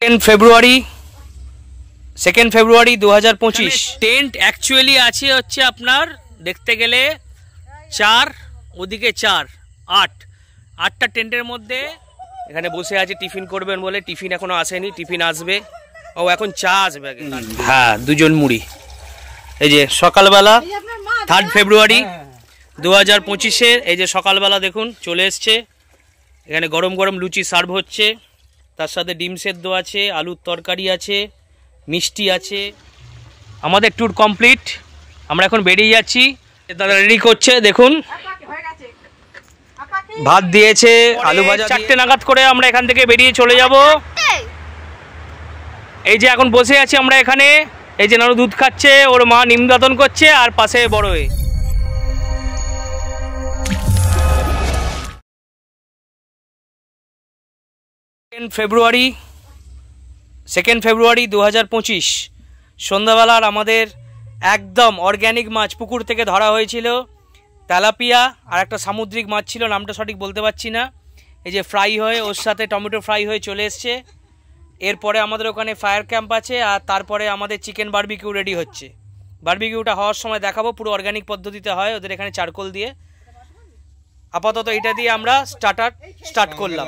2 ফেব্রুয়ারি 2025 tent actually আছে হচ্ছে আপনার দেখতে গেলে 4 ওদিকে 4 8টা টেন্টের মধ্যে এখানে বসে আছে টিফিন করবেন বলে। টিফিন এখনো আসেনি, টিফিন আসবে। ও এখন চা আসবে। হ্যাঁ, 2 জন মুড়ি। এই যে সকালবেলা 3 ফেব্রুয়ারি 2025 এই যে সকালবেলা দেখুন চলে এসছে। এখানে গরম গরম লুচি সার্ভ হচ্ছে, তার সাথে ডিম সেদ্ধ আছে, আলুর তরকারি আছে, মিষ্টি আছে। আমাদের ট্যুর কমপ্লিট, আমরা এখন বেরিয়ে যাচ্ছি। দাদা রেডি করছে দেখুন, ভাত দিয়েছে, আলু ভাজা। 4টে নাগাদ করে আমরা এখান থেকে বেরিয়ে চলে যাব। এই যে এখন বসে আছি আমরা এখানে। এই যে নানু দুধ খাচ্ছে, ওর মা নিমদাতন করছে, আর পাশে বড় হয়ে 2 ফেব্রুয়ারি 2025 সন্ধ্যাবেলার আমাদের একদম অর্গ্যানিক মাছ পুকুর থেকে ধরা হয়েছিল। তেলাপিয়া আর একটা সামুদ্রিক মাছ ছিল, নামটা সঠিক বলতে পারছি না। এই যে ফ্রাই হয়ে ওর সাথে টমেটো ফ্রাই হয়ে চলে এসছে। এরপরে আমাদের ওখানে ফায়ার ক্যাম্প আছে, আর তারপরে আমাদের চিকেন বারবিকিউ রেডি হচ্ছে। বারবিকিউটা হওয়ার সময় দেখাবো, পুরো অর্গ্যানিক পদ্ধতিতে হয় ওদের এখানে, চারকোল দিয়ে। আপাতত এটা দিয়ে আমরা স্টার্ট করলাম।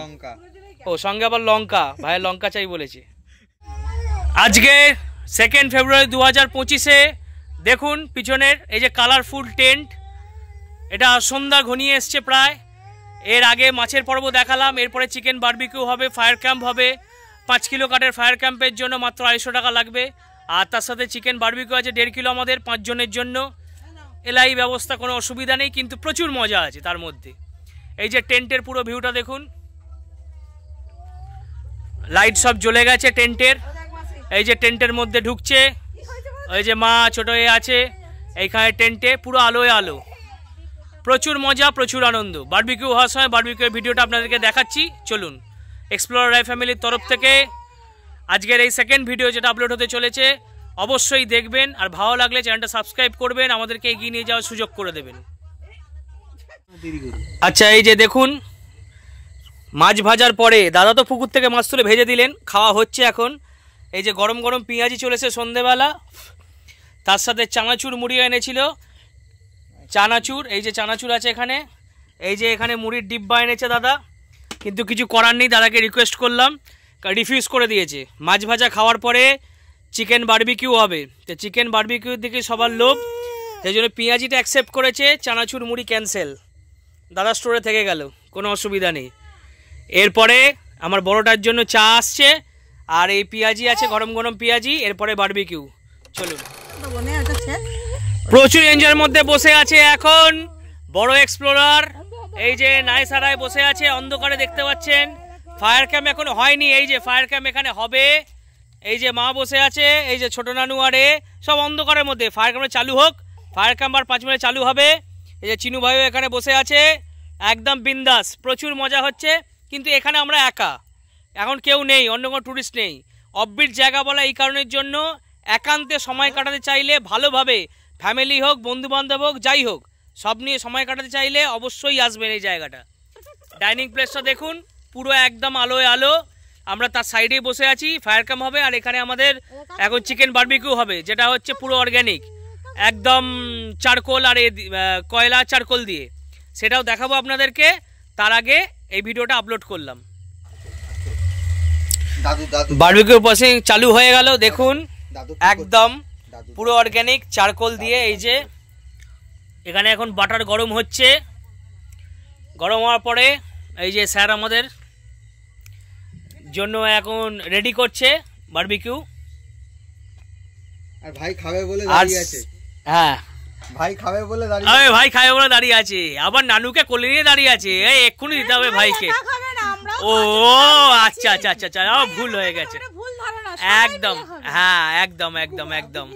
ও সঙ্গে আবার লঙ্কা, ভাই লঙ্কা চাই বলেছে। আজকে 2 ফেব্রুয়ারি 2025 দেখুন পিছনের এই যে কালারফুল টেন্ট, এটা সন্ধ্যা ঘনিয়ে এসছে প্রায়। এর আগে মাছের পর্ব দেখালাম, এরপরে চিকেন বারবিকিউ হবে, ফায়ার ক্যাম্প হবে। 5 কিলো কাঠের ফায়ার ক্যাম্পের জন্য মাত্র 250 টাকা লাগবে। আর তার সাথে চিকেন বারবিকিউ আছে 1.5 কিলো আমাদের 5 জনের জন্য। এলাই ব্যবস্থা, কোনো অসুবিধা নেই, কিন্তু প্রচুর মজা আছে তার মধ্যে। এই যে টেন্টের পুরো ভিউটা দেখুন, লাইট সব জ্বলে গেছে টেন্টের। এই যে টেন্টের মধ্যে ঢুকছে, ওই যে মা ছোট হয়ে আছে এইখানে টেন্টে, পুরো আলোয় আলো। প্রচুর মজা, প্রচুর আনন্দ। বারবিকিউ হওয়ার সময় বারবিকিউর ভিডিওটা আপনাদেরকে দেখাচ্ছি, চলুন। এক্সপ্লোরার রায় ফ্যামিলির তরফ থেকে আজকের এই সেকেন্ড ভিডিও যেটা আপলোড হতে চলেছে, অবশ্যই দেখবেন। আর ভালো লাগলে চ্যানেলটা সাবস্ক্রাইব করবেন, আমাদেরকে এগিয়ে নিয়ে যাওয়ার সুযোগ করে দেবেন। আচ্ছা, এই যে দেখুন মাছ ভাজার পরে দাদা তো পুকুর থেকে মাছ তুলে ভেজে দিলেন, খাওয়া হচ্ছে এখন। এই যে গরম গরম পেঁয়াজি চলেছে সন্ধেবেলা, তার সাথে চানাচুর মুড়ি এনেছিল। চানাচুর, এই যে চানাচুর আছে এখানে। এই যে এখানে মুড়ির ডিব্বা এনেছে দাদা, কিন্তু কিছু করার নেই, দাদাকে রিকোয়েস্ট করলাম, রিফিউজ করে দিয়েছে। মাছ ভাজা খাওয়ার পরে চিকেন বারবিকিউ হবে, তো চিকেন বারবিকিউর দিকে সবার লোভ, সেই জন্য পেঁয়াজিটা অ্যাকসেপ্ট করেছে, চানাচুর মুড়ি ক্যান্সেল। দাদা স্টোরে থেকে গেল, কোনো অসুবিধা নেই। এরপরে আমার বড়টার জন্য চা আসছে, আর এই পেঁয়াজি আছে গরম গরম পেঁয়াজি, এরপরে বারবিকিউ। চলুন, প্রচুর এনজয়ের মধ্যে বসে আছে এখন বড় এক্সপ্লোরার। এই যে নাইসারায় বসে আছে, অন্ধকারে দেখতে পাচ্ছেন। ফায়ার ক্যাম্প এখনো হয়নি, এই যে ফায়ার ক্যাম্প এখানে হবে। এই যে মা বসে আছে, এই যে ছোট নানু, আরে সব অন্ধকারের মধ্যে। ফায়ার ক্যাম্প চালু হোক, ফায়ার ক্যাম্প আর 5 মিনিট চালু হবে। এই যে চিনু ভাইও এখানে বসে আছে, একদম বিন্দাস, প্রচুর মজা হচ্ছে। কিন্তু এখানে আমরা একা, এখন কেউ নেই, অন্য কোনো ট্যুরিস্ট নেই। অফবিট জায়গা বলা এই কারণের জন্য, একান্তে সময় কাটাতে চাইলে ভালোভাবে, ফ্যামিলি হোক, বন্ধুবান্ধব হোক, যাই হোক, সব নিয়ে সময় কাটাতে চাইলে অবশ্যই আসবেন এই জায়গাটা। ডাইনিং প্লেসটা দেখুন, পুরো একদম আলোয় আলো। আমরা তার সাইডেই বসে আছি, ফায়ার ক্যাম্প হবে। আর এখানে আমাদের এখন চিকেন বারবিকিউ হবে, যেটা হচ্ছে পুরো অর্গ্যানিক, একদম চারকোল আর কয়লা চারকোল দিয়ে। সেটাও দেখাবো আপনাদেরকে, তার আগে এই ভিডিওটা আপলোড করলাম। বারবিকিউ প্রসেসিং চালু হয়ে গেল, দেখুন একদম পুরো অর্গ্যানিক চারকোল দিয়ে। এই যে এখানে এখন বাটার গরম হচ্ছে, গরম হওয়ার পরে এই যে স্যার আমাদের জন্য এখন রেডি করছে বারবিকিউ। আর ভাই খাবে বলে দাঁড়িয়ে আছে। হ্যাঁ, ভাই খাবে বলে দাঁড়িয়ে, আরে ভাই খাবে বলে দাঁড়িয়ে আছে, আবার নানুকে কোলে নিয়ে দাঁড়িয়ে আছে। এই এক্ষুনি দিতে হবে ভাইকে। ও আচ্ছা আচ্ছা আচ্ছা আচ্ছা, ভুল হয়ে গেছে একদম। হ্যাঁ, একদম একদম একদম।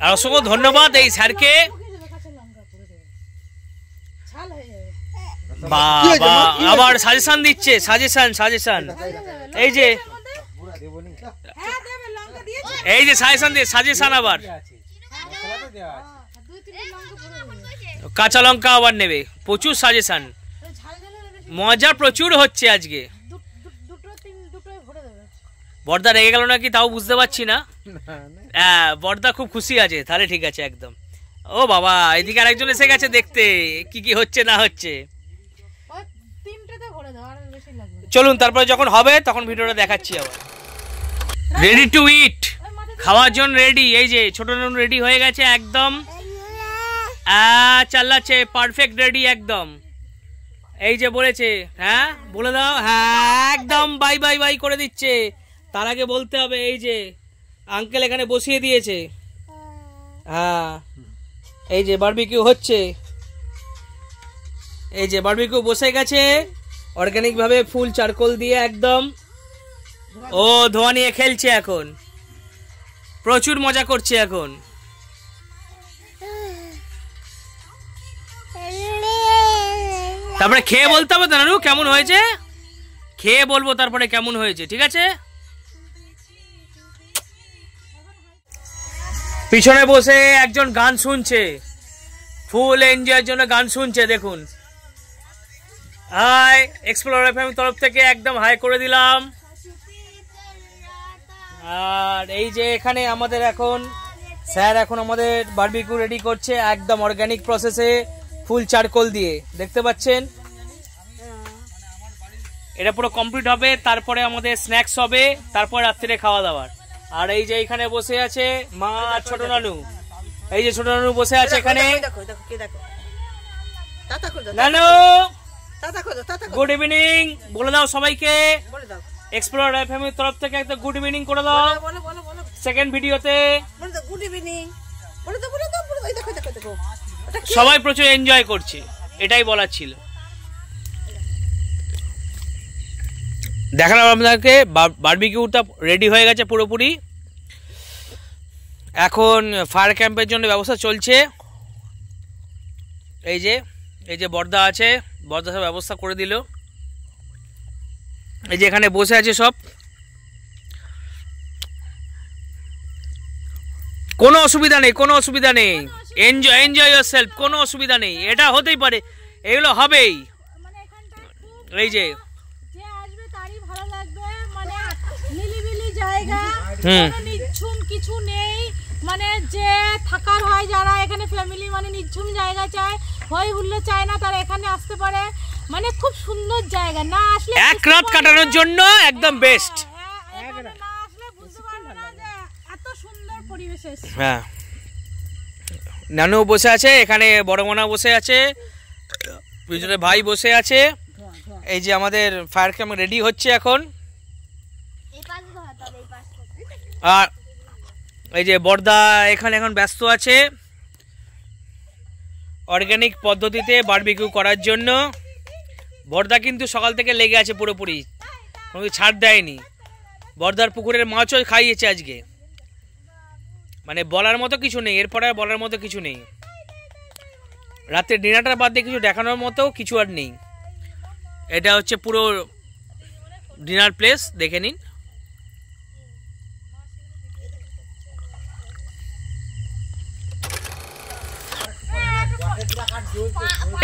আর অসংখ্য ধন্যবাদ এই স্যারকে। বাবা আবার সাজেশন দিচ্ছে, সাজেশন। এই যে সাজেশন আবার কাঁচা লঙ্কা আবার নেবে, প্রচুর সাজেশন। মজা প্রচুর হচ্ছে আজকে। বর্দা রেগে গেল নাকি তাও বুঝতে পারছি না। হ্যাঁ, বর্দা খুব খুশি আছে, তাহলে ঠিক আছে একদম। ও বাবা, এদিকে আরেকজন এসে গেছে দেখতে কি কি হচ্ছে না হচ্ছে। চলুন, তারপরে যখন হবে তখন ভিডিওটা দেখাচ্ছি আবার। রেডি টু ইট, খাওয়ার জন্য রেডি। এই যে ছোট নুন রেডি হয়ে গেছে একদম, চাল্লাচ্ছে, পারফেক্ট রেডি একদম। এই যে বলেছে, হ্যাঁ বলে দাও, হ্যাঁ একদম বাই বাই বাই করে দিচ্ছে। তার আগে বলতে হবে, এই যে আঙ্কেল এখানে বসিয়ে দিয়েছে। হ্যাঁ, এই যে বারবিকিউ হচ্ছে, এই যে বারবিকিউ বসে গেছে অর্গানিক ভাবে, ফুল চারকোল দিয়ে একদম। ও ধোঁয়া নিয়ে খেলছে এখন, প্রচুর মজা করছে এখন। তারপরে খেয়ে বলতে হবে তো নানু কেমন হয়েছে, খেয়ে বলবো তারপরে কেমন হয়েছে, ঠিক আছে? পিছনে বসে একজন গান শুনছে, ফুল এনজয়ের জন্য গান শুনছে, দেখুন। হাই, এক্সপ্লোরার এফএম তরফ থেকে একদম হাই করে দিলাম। আর এই যে এখানে আমাদের এখন স্যার এখন আমাদের বারবিকিউ রেডি করছে একদম অর্গানিক প্রসেসে, ফুল চারকোল দিয়ে, দেখতে পাচ্ছেন। এটা পুরো কমপ্লিট হবে, তারপরে আমাদের স্ন্যাক্স হবে, তারপর রাত্রে খাওয়া দাওয়ার। আর এই যে এখানে বসে আছে মা আর ছোট নানু, এই যে ছোট নানু বসে আছে এখানে। নানু গুড ইভিনিং বলে দাও সবাইকে, এক্সপ্লোরার এফএম এর তরফ থেকে একটা গুড ইভিনিং করে দাও সেকেন্ড ভিডিওতে। গুড ইভিনিং সবাই প্রচুর এনজয় করছে, এটাই বলার ছিল। দেখালাম আপনাদেরকে বারবিকিউটা রেডি হয়ে গেছে পুরোপুরি। এখন ফায়ার ক্যাম্পের জন্য ব্যবস্থা চলছে। এই যে বর্দা আছে, বর্দা সব ব্যবস্থা করে দিল। এই যে এখানে বসে আছে সব, কোনো অসুবিধা নেই, কোনো অসুবিধা নেই, এনজয় ইয়োরসেলফ, কোনো অসুবিধা নেই, এটা হতেই পারে, এগুলো হবেই। এই যে নিঝুম কিছু নেই, মানে যে থাকার হয় যারা এখানে ফ্যামিলি, মানে নিঝুম জায়গা চায়, হই হুল্লো চায় না, তারা এখানে আসতে পারে। মানে খুব সুন্দর জায়গা, না আসলে এক রাত কাটানোর জন্য একদম বেস্ট। না আসলে বুঝতে পারবে না যে এত সুন্দর পরিবেশ। হ্যাঁ, নানু বসে আছে এখানে, বড় মোনা বসে আছে, পিছনে ভাই বসে আছে। এই যে আমাদের ফায়ার ক্যাম্প রেডি হচ্ছে এখন। আর এই যে বর্দা এখানে এখন ব্যস্ত আছে অর্গানিক পদ্ধতিতে বারবিকিউ করার জন্য। বর্দা কিন্তু সকাল থেকে লেগে আছে পুরোপুরি, কোনো ছাড় দেয়নি। বর্দার পুকুরের মাছও খাইয়েছে আজকে, মানে বলার মতো কিছু নেই, এরপর আর বলার মতো কিছু নেই। রাতের ডিনারটার বাদ দিয়ে কিছু দেখানোর মতো কিছু আর নেই। এটা হচ্ছে পুরো ডিনার প্লেস, দেখে নিন।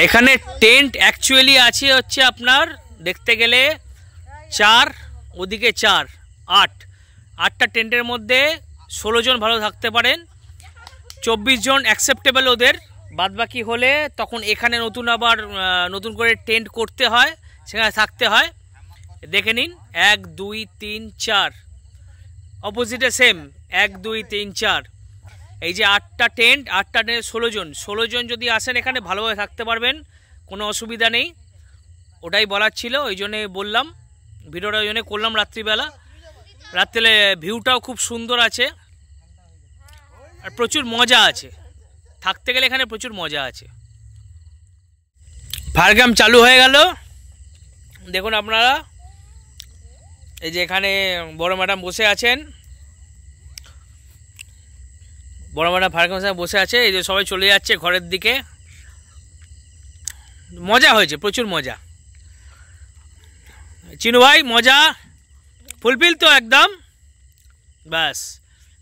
এখানে টেন্ট অ্যাকচুয়ালি আছে হচ্ছে আপনার দেখতে গেলে 4, ওদিকে 4, 8টা টেন্টের মধ্যে 16 জন ভালো থাকতে পারেন, 24 জন অ্যাকসেপ্টেবল ওদের। বাদবাকি হলে তখন এখানে আবার নতুন করে টেন্ট করতে হয়, সেখানে থাকতে হয়। দেখে নিন 1 2 3 4, অপোজিটে সেম 1 2 3 4। এই যে 8টা টেন্ট, 8টা টেন্টে 16 জন যদি আসেন এখানে ভালোভাবে থাকতে পারবেন, কোনো অসুবিধা নেই। ওটাই বলার ছিল, ওই জন্যে বললাম, ভিডিওটা ওই জন্যে করলাম রাত্রিবেলা। রাত্রে ভিউটাও খুব সুন্দর আছে আর প্রচুর মজা আছে, থাকতে গেলে এখানে প্রচুর মজা আছে। ফায়ার ক্যাম্প চালু হয়ে গেল, দেখুন আপনারা। এই যে এখানে বড় ম্যাডাম বসে আছেন, বড় ম্যাডাম ফায়ার ক্যাম্পে বসে আছে। এই যে সবাই চলে যাচ্ছে ঘরের দিকে। মজা হয়েছে, প্রচুর মজা। চিনু ভাই মজা ফুলফিল তো একদম, ব্যাস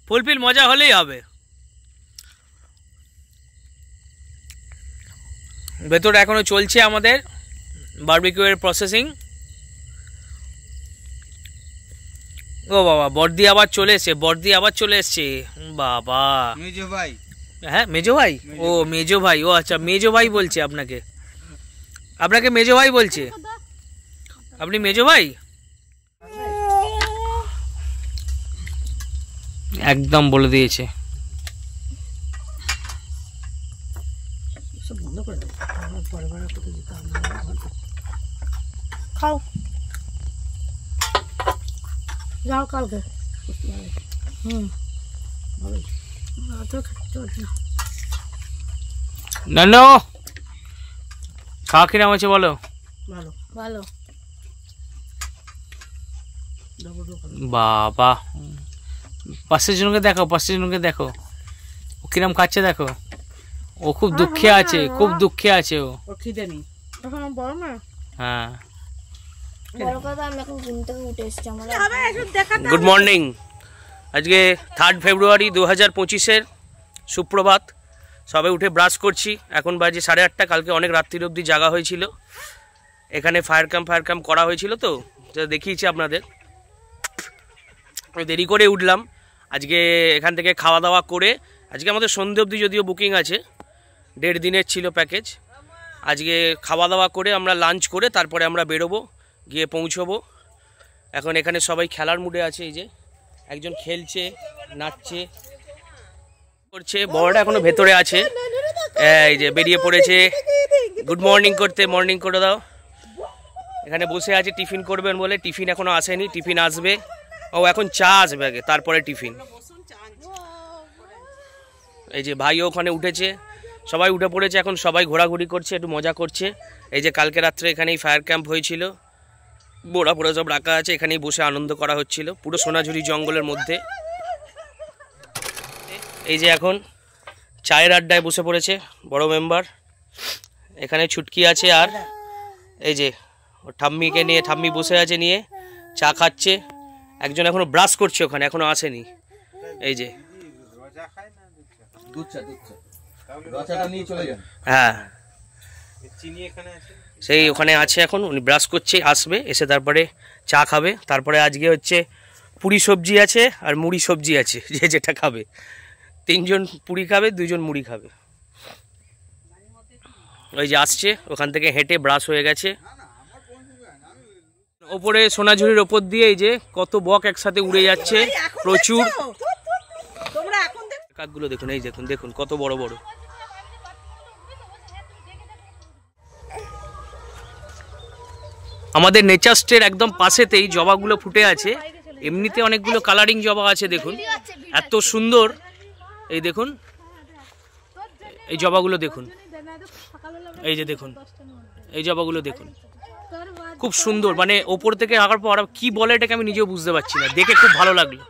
ফুলফিল, মজা হলেই হবে। ভেতরে এখনো চলছে আমাদের বারবিকিউ এর প্রসেসিং। ও বাবা, বর্দি আবার চলে এসছে, বর্দি আবার চলে এসছে বাবা। মেজো ভাই। হ্যাঁ মেজো ভাই, ও মেজো ভাই, ও আচ্ছা মেজো ভাই বলছে আপনাকে, আপনাকে মেজো ভাই বলছে, আপনি মেজো ভাই একদম বলে দিয়েছে। খাও যাও কালকে। নানো খাওয়া কিরাম আছে বলো? ভালো ভালো। বাবা, পাশের জনকে দেখো, পাশের জনকে দেখো ও কিরাম খাচ্ছে দেখো, ও খুব দুঃখে আছে, খুব দুঃখে আছে ও। খিদে নেই এখন বড় না। হ্যাঁ গুড গুড মর্নিং। আজকে 3 ফেব্রুয়ারি 2025-এর সুপ্রভাত। সবে উঠে ব্রাশ করছি, এখন বাজে 8:30। কালকে অনেক রাত্রির অবধি জাগা হয়েছিল, এখানে ফায়ার ক্যাম্প করা হয়েছিল, তো যা দেখিয়েছি আপনাদের। দেরি করে উঠলাম আজকে, এখান থেকে খাওয়া দাওয়া করে, আজকে আমাদের সন্ধ্যে অবধি যদিও বুকিং আছে, 1.5 দিনের ছিল প্যাকেজ। আজকে খাওয়া দাওয়া করে আমরা লাঞ্চ করে তারপরে আমরা বেরোবো, গিয়ে পৌঁছবো। এখন এখানে সবাই খেলার মুডে আছে, এই যে একজন খেলছে, নাচছে, করছে, বড়টা এখনো ভেতরে আছে, এই যে বেরিয়ে পড়েছে গুড মর্নিং করতে। মর্নিং করে দাও। এখানে বসে আছে টিফিন করবেন বলে, টিফিন এখনো আসেনি, টিফিন আসবে। ও এখন চা আসবে আগে, তারপরে টিফিন। এই যে ভাইও ওখানে উঠেছে, সবাই উঠে পড়েছে, এখন সবাই ঘোরাঘুরি করছে, একটু মজা করছে। এই যে কালকে রাত্রে এখানেই ফায়ার ক্যাম্প হয়েছিল, বোড়া পোড়া সব রাখা আছে, এখানেই বসে আনন্দ করা হচ্ছিল পুরো সোনাঝুরি জঙ্গলের মধ্যে। এই যে এখন চায়ের আড্ডায় বসে পড়েছে বড় মেম্বার, এখানে ছুটকি আছে, আর এই যে ও ঠাম্মিকে নিয়ে, ঠাম্মি বসে আছে নিয়ে চা খাচ্ছে। একজন এখনো ব্রাশ করছে, ওখানে এখনো আসেনি। এই যে হ্যাঁ সেই ওখানে আছে, এখন উনি ব্রাশ করছে, আসবে, এসে তারপরে চা খাবে। তারপরে আজকে হচ্ছে পুরি সবজি আছে আর মুড়ি সবজি আছে, যে যেটা খাবে। 3 জন পুরি খাবে, 2 জন মুড়ি খাবে। ওই যে আসছে, ওখান থেকে হেঁটে ব্রাশ হয়ে গেছে। ওপরে সোনাঝুরির ওপর দিয়ে এই যে কত বক একসাথে উড়ে যাচ্ছে, প্রচুর। কাকগুলো দেখুন, এই দেখুন, দেখুন কত বড় বড়। আমাদের নেচার স্টের একদম পাশেতেই জবাগুলো ফুটে আছে, এমনিতে অনেকগুলো কালারিং জবা আছে, দেখুন এত সুন্দর। এই দেখুন এই জবাগুলো দেখুন, এই যে দেখুন এই জবাগুলো দেখুন, খুব সুন্দর। মানে ওপর থেকে আঁকার পর কি বলে এটাকে আমি নিজেও বুঝতে পারছি না, দেখে খুব ভালো লাগলো।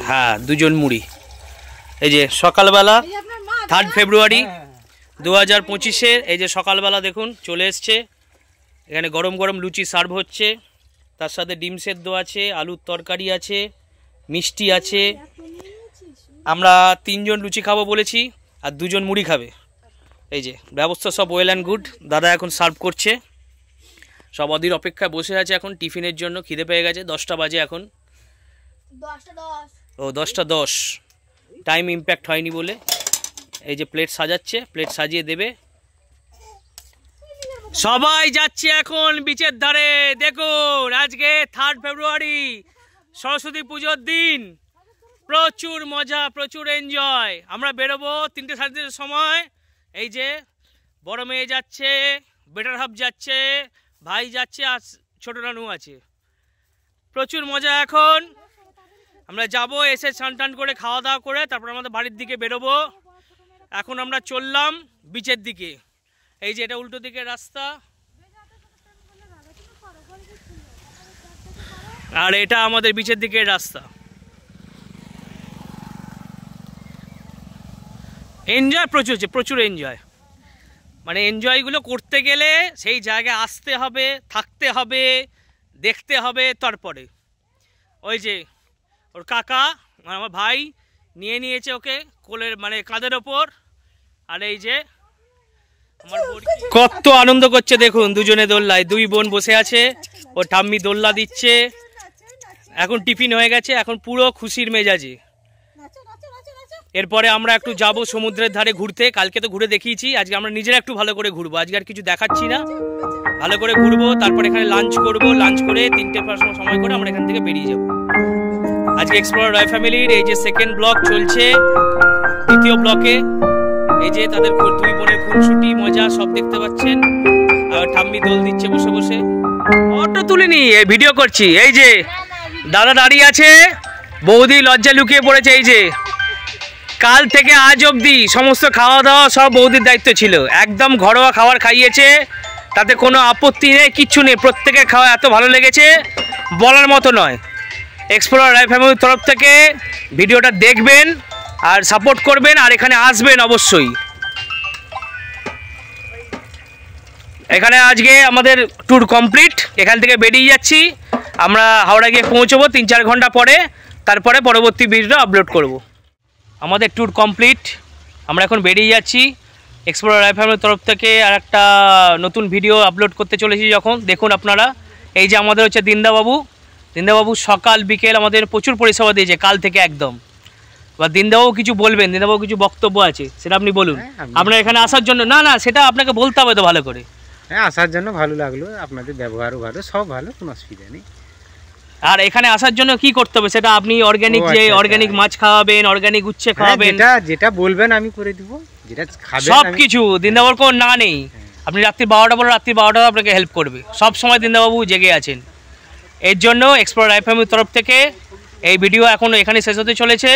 হ্যাঁ 2 জন মুড়ি। এই যে সকালবেলা 3 ফেব্রুয়ারি 2025-এর এই যে সকালবেলা দেখুন চলে এসছে, এখানে গরম গরম লুচি সার্ভ হচ্ছে, তার সাথে ডিম সেদ্ধ আছে, আলুর তরকারি আছে, মিষ্টি আছে। আমরা 3 জন লুচি খাবো বলেছি, আর 2 জন মুড়ি খাবে। এই যে ব্যবস্থা সব ওয়েল অ্যান্ড গুড। দাদা এখন সার্ভ করছে, সব অধীর অপেক্ষায় বসে আছে এখন টিফিনের জন্য। খিদে পেয়ে গেছে, 10টা বাজে এখন। 10টা 10 টাইম ইম্প্যাক্ট হয়নি বলে। এই যে প্লেট সাজাচ্ছে, প্লেট সাজিয়ে দেবে। সবাই যাচ্ছে এখন বিচের ধারে। দেখুন আজকে 3 ফেব্রুয়ারি সরস্বতী পুজোর দিন, প্রচুর মজা, প্রচুর এনজয়। আমরা বেরোবো 3টে 3:30 সময়। এই যে বড় মেয়ে যাচ্ছে, বেটার হাফ যাচ্ছে, ভাই যাচ্ছে, আর ছোট নানু আছে। প্রচুর মজা। এখন আমরা যাব, এসে স্নান টান করে খাওয়া দাওয়া করে তারপর আমাদের বাড়ির দিকে বেরোবো। এখন আমরা চললাম বিচের দিকে। এই যে এটা উল্টো দিকের রাস্তা, আর এটা আমাদের বিচের দিকের রাস্তা। এনজয় প্রচুর হচ্ছে, প্রচুর এনজয়। মানে এনজয়গুলো করতে গেলে সেই জায়গায় আসতে হবে, থাকতে হবে, দেখতে হবে, তারপরে ওই যে ওর কাকা আমার ভাই নিয়ে নিয়েছে ওকে কোলের, মানে কাঁধের ওপর। আর এই যে আমার কত আনন্দ করছে দেখুন, দুজনে দোল্লায়, 2 বোন বসে আছে, ও ঠাম্মি দোল্লা দিচ্ছে। এখন টিফিন হয়ে গেছে, এখন পুরো খুশির মেজাজে। এরপরে আমরা একটু যাব সমুদ্রের ধারে ঘুরতে। কালকে তো ঘুরে দেখিয়েছি, আজকে আমরা নিজেরা একটু ভালো করে ঘুরবো। আজকে আর কিছু দেখাচ্ছি না, ভালো করে ঘুরবো। তারপর এখানে লাঞ্চ করব, লাঞ্চ করে 3টের সময় করে আমরা এখান থেকে বেরিয়ে যাব। আজকে এক্সপ্লোরার রয় ফ্যামিলির এই যে সেকেন্ড ব্লক চলছে, দ্বিতীয় ব্লকে এই যে তাদের 2 বোনের খুনসুটি মজা সব দেখতে পাচ্ছেন। আর ঠাম্মি দোল দিচ্ছে বসে বসে। অটো তুলিনি, এই ভিডিও করছি। এই যে দাদা দাঁড়িয়ে আছে, বৌদি লজ্জা লুকিয়ে পড়েছে। এই যে কাল থেকে আজ অবধি সমস্ত খাওয়া দাওয়া সব বৌদির দায়িত্ব ছিল। একদম ঘরোয়া খাবার খাইয়েছে, তাতে কোনো আপত্তি নেই, কিচ্ছু নেই। প্রত্যেকের খাওয়া এত ভালো লেগেছে বলার মতো নয়। এক্সপ্লোরার রয় ফ্যামিলির তরফ থেকে ভিডিওটা দেখবেন আর সাপোর্ট করবেন, আর এখানে আসবেন অবশ্যই। এখানে আজকে আমাদের ট্যুর কমপ্লিট, এখান থেকে বেরিয়ে যাচ্ছি। আমরা হাওড়া গিয়ে পৌঁছবো 3-4 ঘন্টা পরে, তারপরে পরবর্তী ভিডিও আপলোড করব। আমাদের ট্যুর কমপ্লিট, আমরা এখন বেরিয়ে যাচ্ছি। এক্সপ্লোরার রয় ফ্যামিলির তরফ থেকে আর একটা নতুন ভিডিও আপলোড করতে চলেছি যখন, দেখুন আপনারা। এই যে আমাদের হচ্ছে দিনদাবাবু সকাল বিকেল আমাদের প্রচুর পরিষেবা দিয়েছে কাল থেকে একদম। বা দিনদাবাবু কিছু বলবেন, দিনদাবাবু কিছু বক্তব্য আছে, সেটা আপনি বলুন। আপনার এখানে আসার জন্য না সেটা আপনাকে বলতে হবে তো ভালো করে। হ্যাঁ, আসার জন্য ভালো লাগলো, আপনাদের ব্যবহারও ভালো, সব ভালো, কোনো অসুবিধা নেই। আর এখানে আসার জন্য কি করতে হবে সেটা আপনি অর্গানিক, যে অর্গানিক মাছ খাওয়াবেন, অর্গানিক উচ্ছে খাওয়াবেন, যেটা বলবেন আমি করে দিব, যেটা খাবেন সব কিছু। দিনদাবাবুর কোনো না নেই, আপনি রাত্রি 12টা বলে রাত্রি 12টা আপনাকে হেল্প করবে। সব সময় দিনদাবাবু জেগে আছেন। এর জন্য এক্সপ্লোরার রয় ফ্যামিলির তরফ থেকে এই ভিডিও এখন এখানে শেষ হতে চলেছে।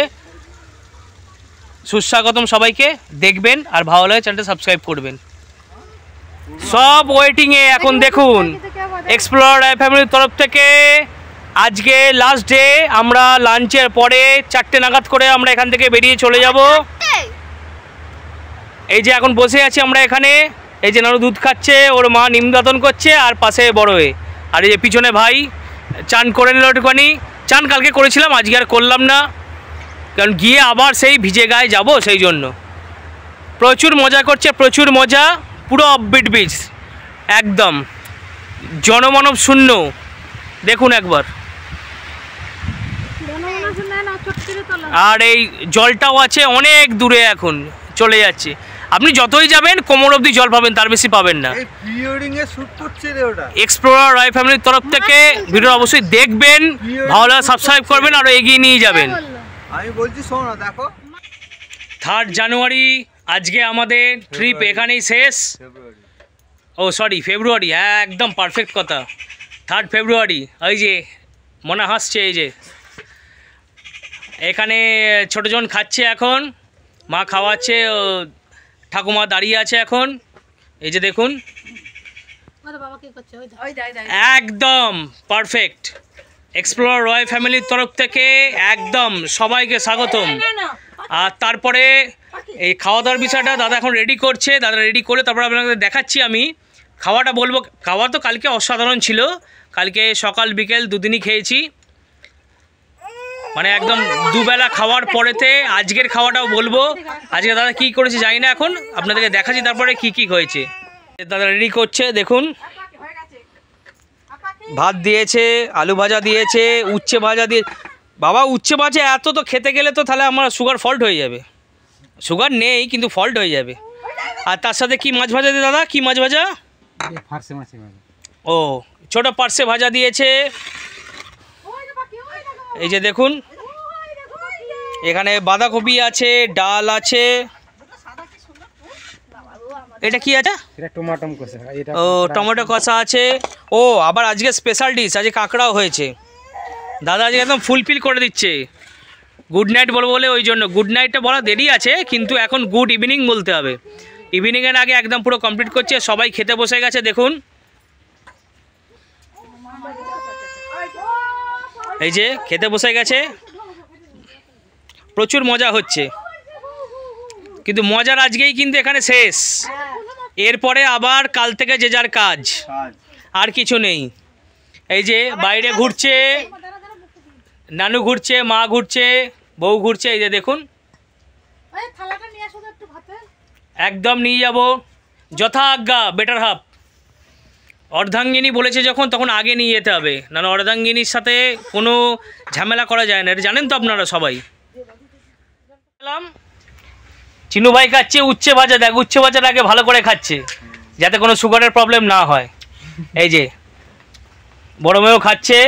সুস্বাগতম সবাইকে, দেখবেন আর ভালো লাগে চ্যানেলটা সাবস্ক্রাইব করবেন। সব ওয়েটিংয়ে এখন দেখুন এক্সপ্লোরার রয় ফ্যামিলির তরফ থেকে। আজকে লাস্ট ডে, আমরা লাঞ্চের পরে 4টে নাগাদ করে আমরা এখান থেকে বেরিয়ে চলে যাব। এই যে এখন বসে আছি আমরা এখানে, এই যে নানু দুধ খাচ্ছে, ওর মা নিমদাতন করছে, আর পাশে বড় হয়ে, আর এই যে পিছনে ভাই চান করে নিল একটুখানি। চান কালকে করেছিলাম, আজকে আর করলাম না, কারণ গিয়ে আবার সেই ভিজে গায়ে যাব, সেই জন্য। প্রচুর মজা করছে, প্রচুর মজা, পুরো অফবিট বিচ, একদম জনমানব শূন্য। দেখুন একবার। আর এই জলটাও আছে অনেক দূরে, এখন চলে যাচ্ছে। আপনি যতই যাবেন কোমর অবধি জল পাবেন, তার বেশি পাবেন না। এক্সপ্লোরার রয় ফ্যামিলির তরফ থেকে ভিডিও অবশ্যই দেখবেন, ভালো লাগে সাবস্ক্রাইব করবেন, আরও এগিয়ে নিয়ে যাবেন। আমি বলছি শোনো, দেখো 3 জানুয়ারি আজকে আমাদের ট্রিপ এখানেই শেষ। ও সরি, ফেব্রুয়ারি, হ্যাঁ একদম পারফেক্ট কথা, 3 ফেব্রুয়ারি। ওই যে মনে হাসছে, এই যে এখানে ছোটজন খাচ্ছে, এখন মা খাওয়াচ্ছে, ঠাকুমা দাঁড়িয়ে আছে এখন। এই যে দেখুন, একদম পারফেক্ট। এক্সপ্লোরার রয় ফ্যামিলির তরফ থেকে একদম সবাইকে স্বাগতম। আর তারপরে এই খাওয়া দাওয়ার বিষয়টা দাদা এখন রেডি করছে, দাদা রেডি করে তারপরে আপনাদের দেখাচ্ছি আমি খাওয়াটা বলবো। খাওয়া তো কালকে অসাধারণ ছিল, কালকে সকাল বিকেল দুদিনই খেয়েছি, মানে একদম দুবেলা খাওয়ার পরেতে আজকের খাওয়াটাও বলবো। আজকে দাদা কী করেছে জানি না, এখন আপনাদেরকে দেখাচ্ছি তারপরে কি হয়েছে। দাদা রেডি করছে, দেখুন ভাত দিয়েছে, আলু ভাজা দিয়েছে, উচ্ছে ভাজা দিয়ে। বাবা উচ্ছে ভাজা এত তো খেতে গেলে তো তাহলে আমার সুগার ফল্ট হয়ে যাবে। সুগার নেই কিন্তু ফল্ট হয়ে যাবে। আর তার সাথে কি মাছ ভাজা দিয়ে দাদা, কি মাছ ভাজা? ও ছোট পার্সে ভাজা দিয়েছে। এই যে দেখুন, এখানে বাঁধাকপি আছে, ডাল আছে। এটা কি আছে? ও টমেটো কষা আছে। ও আবার আজকে স্পেশাল ডিশ, আজকে কাঁকড়াও হয়েছে। দাদা আজকে একদম ফুলফিল করে দিচ্ছে। গুড নাইট বলবো বলে ওই জন্য, গুড নাইটটা বলা দেরি আছে, কিন্তু এখন গুড ইভিনিং বলতে হবে। ইভিনিংয়ের আগে একদম পুরো কমপ্লিট করছে, সবাই খেতে বসে গেছে। দেখুন এই যে খেতে বসে গেছে, প্রচুর মজা হচ্ছে, কিন্তু মজার আজকেই কিন্তু এখানে শেষ। এরপরে আবার কাল থেকে যে যার কাজ, আর কিছু নেই। এই যে বাইরে ঘুরছে, নানু ঘুরছে, মা ঘুরছে, বউ ঘুরছে। এই যে দেখুন, একদম নিয়ে যাব যথা আজ্ঞা, বেটার হাফ। অর্ধাঙ্গিনী বলেছে যখন, তখন আগে নিয়ে যেতে হবে, নাহলে অর্ধাঙ্গিনীর সাথে কোনো ঝামেলা করা যায় না, এটা জানেন তো আপনারা সবাই। চিনু ভাই খাচ্ছে উচ্ছে ভাজা, দেখ উচ্ছে ভাজার আগে ভালো করে খাচ্ছে যাতে কোনো সুগারের প্রবলেম না হয়। এই যে বড় মেয়েও খাচ্ছে,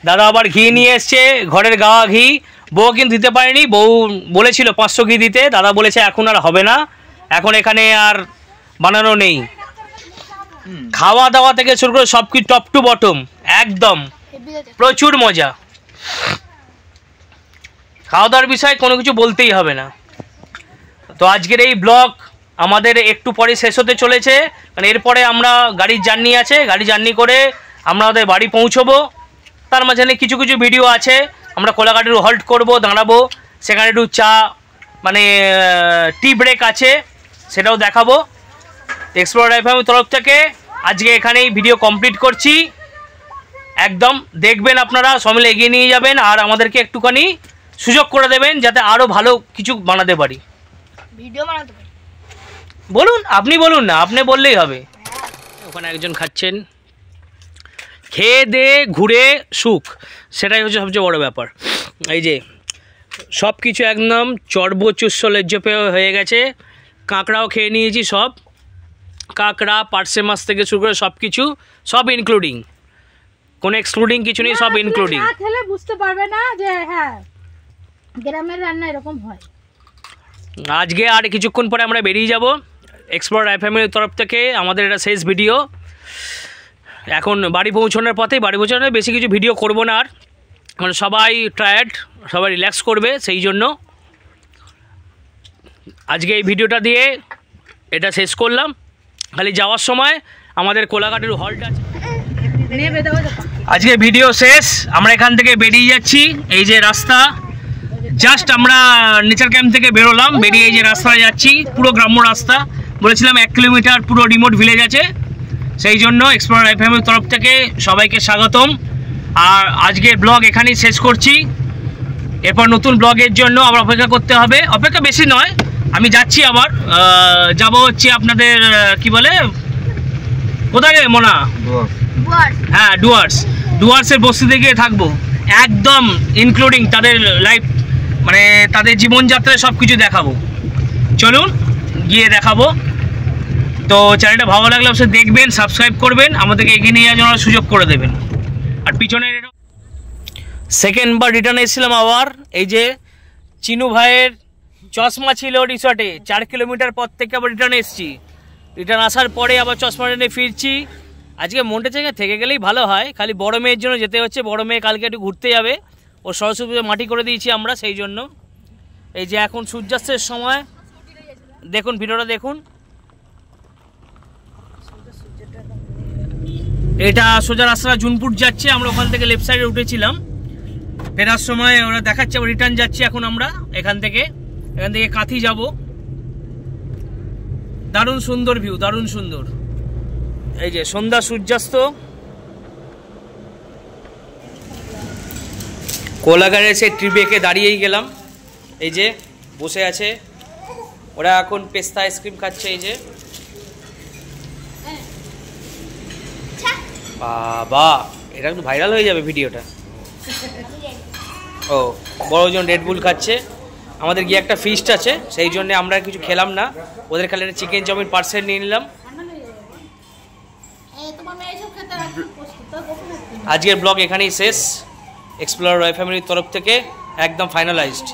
দাদা আবার ঘি নিয়ে এসছে, ঘরের গাওয়া ঘি। বউ কিন্তু দিতে পারেনি, বউ বলেছিল 500 ঘি দিতে, দাদা বলেছে এখন আর হবে না, এখন এখানে আর বানানো নেই। খাওয়া দাওয়া থেকে শুরু করে সব কিছু টপ টু বটম একদম প্রচুর মজা। খাওয়া দাওয়ার বিষয়ে কোনো কিছু বলতেই হবে না। তো আজকের এই ব্লগ আমাদের একটু পরে শেষ হতে চলেছে, কারণ এরপরে আমরা গাড়ির জার্নি আছে, গাড়ি জার্নি করে আমরা আমাদের বাড়ি পৌঁছবো। তার মাঝখানে কিছু কিছু ভিডিও আছে, আমরা কোলাঘাটের হল্ট করব, দাঁড়াবো, সেখানে একটু চা মানে টি ব্রেক আছে, সেটাও দেখাবো। এক্সপ্লোরার এফএমের তরফ থেকে আজকে এখানেই ভিডিও কমপ্লিট করছি। একদম দেখবেন আপনারা, সব মিলে এগিয়ে নিয়ে যাবেন আর আমাদেরকে একটুখানি সুযোগ করে দেবেন যাতে আরও ভালো কিছু বানাতে পারি, ভিডিও বানাতে পারি। বলুন, আপনি বলুন না, আপনি বললেই হবে। ওখানে একজন খাচ্ছেন, খেয়ে দে ঘুরে সুখ, সেটাই হচ্ছে সবচেয়ে বড় ব্যাপার। এই যে সব কিছু একদম চর্বচুস্য লেজ্জপেয় হয়ে গেছে, কাঁকড়াও খেয়ে নিয়েছি, সব কাঁকড়া পার্সে মাছ থেকে শুরু করে সব কিছু, সব ইনক্লুডিং, কোনো এক্সক্লুডিং কিছু নেই, সব ইনক্লুডিং। না খেলে বুঝতে পারবে না যে হ্যাঁ গ্রামের রান্না এরকম হয়। আজকে আর কিছুক্ষণ পরে আমরা বেরিয়ে যাব এক্সপ্লোরার এফএমের তরফ থেকে। আমাদের এটা শেষ ভিডিও, এখন বাড়ি পৌঁছানোর পথে, বাড়ি পৌঁছানোর বেশি কিছু ভিডিও করব না আর, মানে সবাই টায়ার্ড, সবাই রিল্যাক্স করবে, সেই জন্য আজকে এই ভিডিওটা দিয়ে এটা শেষ করলাম। খালি যাওয়ার সময় আমাদের কোলাঘাটের হল্ট আছে, আজকে ভিডিও শেষ, আমরা এখান থেকে বেরিয়ে যাচ্ছি। এই যে রাস্তা, জাস্ট আমরা নেচার ক্যাম্প থেকে বেরোলাম, বেরিয়ে এই যে রাস্তায় যাচ্ছি, পুরো গ্রাম্য রাস্তা, বলেছিলাম 1 কিলোমিটার পুরো রিমোট ভিলেজ আছে, সেই জন্য এক্সপ্লোরার এফএমের তরফ থেকে সবাইকে স্বাগতম। আর আজকের ব্লগ এখানেই শেষ করছি, এরপর নতুন ব্লগের জন্য আবার অপেক্ষা করতে হবে, অপেক্ষা বেশি নয়, আমি যাচ্ছি আবার, যাব হচ্ছে আপনাদের কি বলে কোথায় মোনা, হ্যাঁ ডুয়ার্সের বস্তিতে গিয়ে থাকবো, একদম ইনক্লুডিং তাদের লাইফ, মানে তাদের জীবনযাত্রায় সব কিছু দেখাবো। চলুন গিয়ে দেখাবো। তো চ্যানেলটা ভালো লাগলে অবশ্যই দেখবেন, সাবস্ক্রাইব করবেন, আমাদেরকে এগিয়ে নিয়ে যাওয়ার সুযোগ করে দেবেন। আর পিছনের সেকেন্ড বার রিটার্ন এসেছিলাম আবার, এই যে চিনু ভাইয়ের চশমা ছিল রিসর্টে, 4 কিলোমিটার পর থেকে আবার রিটার্ন এসেছি, রিটার্ন আসার পরে আবার চশমা নিয়ে ফিরছি। আজকে মনটা থেকে গেলেই ভালো হয়, খালি বড় মেয়ের জন্য যেতে হচ্ছে, বড় মেয়ে কালকে একটু ঘুরতে যাবে, ও সরস্বতী পুজো মাটি করে দিয়েছি আমরা, সেই জন্য। এই যে এখন সূর্যাস্তের সময়, দেখুন ভিডিওটা দেখুন, এটা সোজা রাস্তা জুনপুর যাচ্ছে, আমরা ওখান থেকে লেফট সাইডে উঠেছিলাম, ফেরার সময় ওরা দেখাচ্ছে রিটার্ন যাচ্ছি এখন আমরা এখান থেকে কাঁথি যাব। দারুণ সুন্দর ভিউ, দারুণ সুন্দর। এই যে সন্ধ্যা সূর্যাস্ত, কোলাঘাটে সেই ট্রিপেকে দাঁড়িয়েই গেলাম, এই যে বসে আছে ওরা, এখন পেস্তা আইসক্রিম খাচ্ছে। এই যে বাবা, এটা একটু ভাইরাল হয়ে যাবে ভিডিওটা। ও বড়জন রেডবুল খাচ্ছে, আমাদের গিয়ে একটা ফিস্ট আছে, সেই জন্য আমরা কিছু খেলাম না, ওদের খালি চিকেন চাউমিন পার্সেল নিয়ে নিলাম। আজকের ব্লগ এখানেই শেষ, এক্সপ্লোরার রয় ফ্যামিলির তরফ থেকে একদম ফাইনালাইজড।